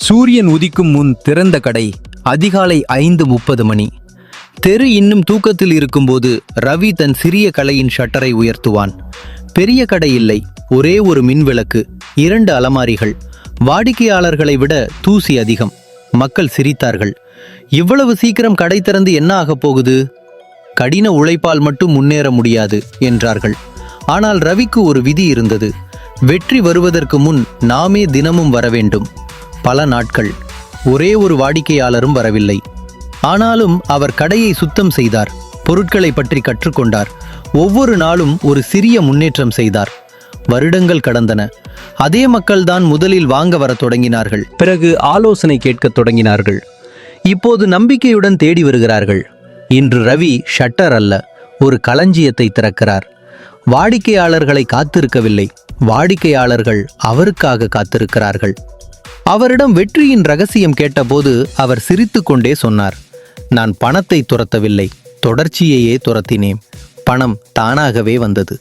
சூரியன் உதிக்கும் முன் திறந்த கடை. அதிகாலை 5:30 மணி. தெரு இன்னும் தூக்கத்தில் இருக்கும்போது ரவி தன் சிறிய கடையின் ஷட்டரை உயர்த்துவான். பெரிய கடை இல்லை, ஒரே ஒரு மின்விளக்கு, 2 அலமாரிகள். வாடிக்கையாளர்களை விட தூசி அதிகம். மக்கள் சிரித்தார்கள். இவ்வளவு சீக்கிரம் கடை திறந்து என்ன ஆகப் போகுது? கடின உழைப்பால் மட்டும் முன்னேற முடியாது என்றார்கள். ஆனால் ரவிக்கு ஒரு விதி இருந்தது. வெற்றி வருவதற்கு முன் நாமே தினமும் வர வேண்டும். பல நாட்கள் ஒரே ஒரு வாடிக்கையாளரும் வரவில்லை. ஆனாலும் அவர் கடையை சுத்தம் செய்தார். பொருட்களை பற்றி கற்றுக்கொண்டார். ஒவ்வொரு நாளும் ஒரு சிறிய முன்னேற்றம் செய்தார். வருடங்கள் கடந்தன. அதே மக்கள்தான் முதலில் வாங்க வரத் தொடங்கினார்கள். பிறகு ஆலோசனை கேட்கத் தொடங்கினார்கள். இப்போது நம்பிக்கையுடன் தேடி வருகிறார்கள். இன்று ரவி ஷட்டர் அல்ல, ஒரு களஞ்சியத்தை திறக்கிறார். வாடிக்கையாளர்களை காத்திருக்கவில்லை, வாடிக்கையாளர்கள் அவருக்காக காத்திருக்கிறார்கள். அவரிடம் வெற்றியின் ரகசியம் கேட்டபோது அவர் சிரித்துக்கொண்டே சொன்னார், நான் பணத்தை துரத்தவில்லை, தொடர்ச்சியையே துரத்தினேன். பணம் தானாகவே வந்தது.